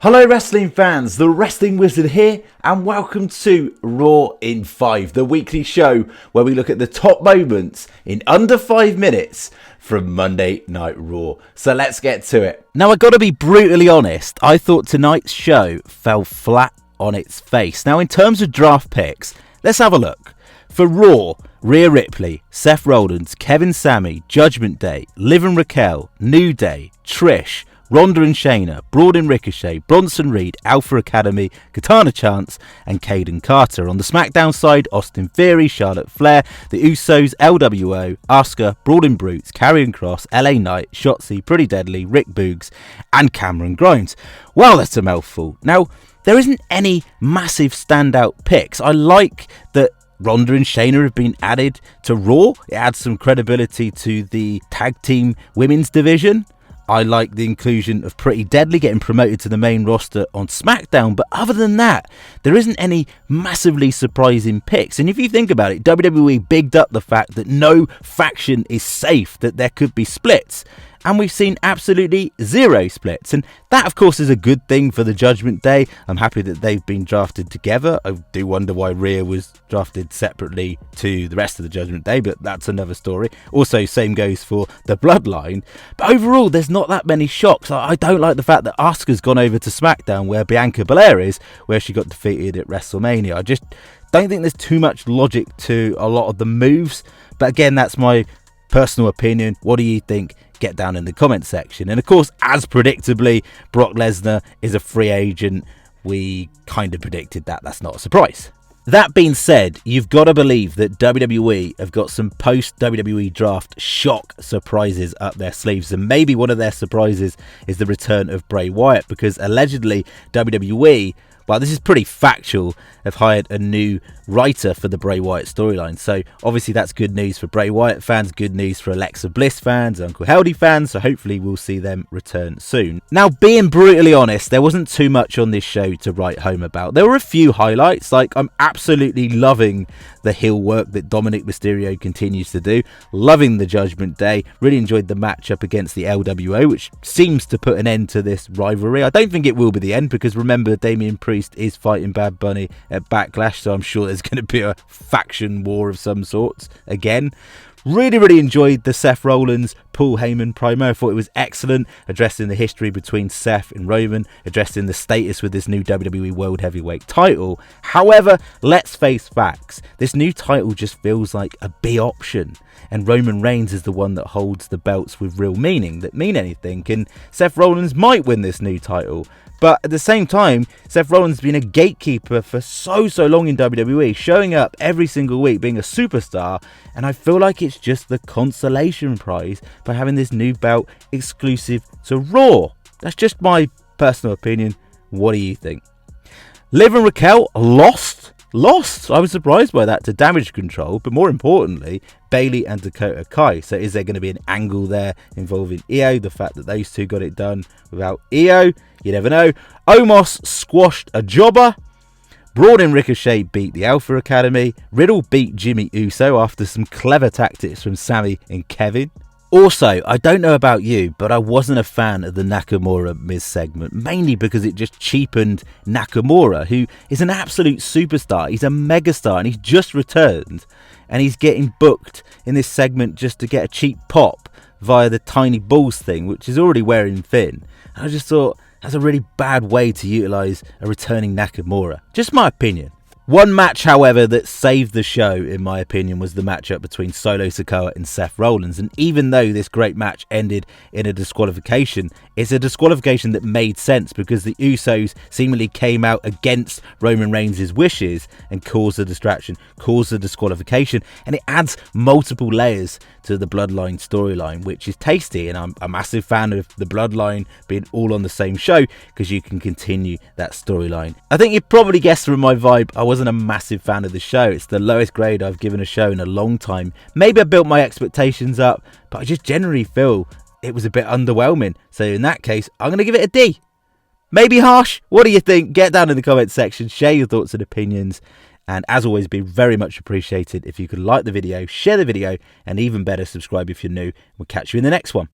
Hello wrestling fans, the Wrestling Wizard here, and welcome to Raw in 5, the weekly show where we look at the top moments in under 5 minutes from Monday Night Raw. So let's get to it. Now I gotta be brutally honest, I thought tonight's show fell flat on its face. Now in terms of draft picks, let's have a look. For Raw, Rhea Ripley, Seth Rollins, Kevin Sami, Judgment Day, Liv and Raquel, New Day, Trish, Ronda and Shayna, Broad and Ricochet, Bronson Reed, Alpha Academy, Katana Chance and Caden Carter. On the SmackDown side, Austin Theory, Charlotte Flair, The Usos, LWO, Asuka, Broad and Brutes, Karrion Kross, LA Knight, Shotzi, Pretty Deadly, Rick Boogs and Cameron Grimes. Well, that's a mouthful. Now, there isn't any massive standout picks. I like that Ronda and Shayna have been added to Raw. It adds some credibility to the tag team women's division. I like the inclusion of Pretty Deadly getting promoted to the main roster on SmackDown, but other than that, there isn't any massively surprising picks. And if you think about it, WWE bigged up the fact that no faction is safe, that there could be splits. And we've seen absolutely zero splits. And that, of course, is a good thing for the Judgment Day. I'm happy that they've been drafted together. I do wonder why Rhea was drafted separately to the rest of the Judgment Day, but that's another story. Also, same goes for the Bloodline. But overall, there's not that many shocks. I don't like the fact that Asuka's gone over to SmackDown, where Bianca Belair is, where she got defeated at WrestleMania. I just don't think there's too much logic to a lot of the moves. But again, that's my personal opinion. What do you think? Get down in the comment section. And of course, as predictably, Brock Lesnar is a free agent. We kind of predicted that. That's not a surprise. That being said, you've got to believe that WWE have got some post WWE Draft shock surprises up their sleeves, and maybe one of their surprises is the return of Bray Wyatt, because allegedly WWE, well, this is pretty factual, have hired a new writer for the Bray Wyatt storyline. So obviously that's good news for Bray Wyatt fans, good news for Alexa Bliss fans, Uncle Howdy fans, so hopefully we'll see them return soon. Now, being brutally honest, there wasn't too much on this show to write home about. There were a few highlights, like I'm absolutely loving the heel work that Dominic Mysterio continues to do, loving the Judgment Day, really enjoyed the matchup against the LWO, which seems to put an end to this rivalry. I don't think it will be the end, because remember, Damian Priest is fighting Bad Bunny at Backlash, so I'm sure there's going to be a faction war of some sorts again. Really enjoyed the Seth Rollins Paul Heyman promo. I thought it was excellent, addressing the history between Seth and Roman, addressing the status with this new WWE World Heavyweight title. However, let's face facts, this new title just feels like a B option, and Roman Reigns is the one that holds the belts with real meaning, that mean anything, and Seth Rollins might win this new title. But at the same time, Seth Rollins has been a gatekeeper for so long in WWE, showing up every single week, being a superstar, and I feel like it's just the consolation prize by having this new belt exclusive to Raw. That's just my personal opinion. What do you think? Liv and Raquel lost. I was surprised by that, to Damage Control, but more importantly, Bayley and Dakota Kai. So is there going to be an angle there involving Io? The fact that those two got it done without Io, you never know. Omos squashed a jobber. Broad and Ricochet beat the Alpha Academy. Riddle beat Jimmy Uso after some clever tactics from Sami and Kevin. Also, I don't know about you, but I wasn't a fan of the Nakamura-Miz segment, mainly because it just cheapened Nakamura, who is an absolute superstar. He's a megastar, and he's just returned, and he's getting booked in this segment just to get a cheap pop via the tiny balls thing, which is already wearing thin. And I just thought, that's a really bad way to utilise a returning Nakamura. Just my opinion. One match, however, that saved the show, in my opinion, was the matchup between Solo Sikoa and Seth Rollins. And even though this great match ended in a disqualification, it's a disqualification that made sense, because the Usos seemingly came out against Roman Reigns' wishes and caused a distraction, caused a disqualification, and it adds multiple layers to the Bloodline storyline, which is tasty. And I'm a massive fan of the Bloodline being all on the same show, because you can continue that storyline. I think you probably guessed from my vibe, I wasn't a massive fan of the show. It's the lowest grade I've given a show in a long time. Maybe I built my expectations up, but I just generally feel it was a bit underwhelming. So in that case, I'm going to give it a D. Maybe harsh. What do you think? Get down in the comment section, share your thoughts and opinions. And as always, be very much appreciated if you could like the video, share the video, and even better, subscribe if you're new. We'll catch you in the next one.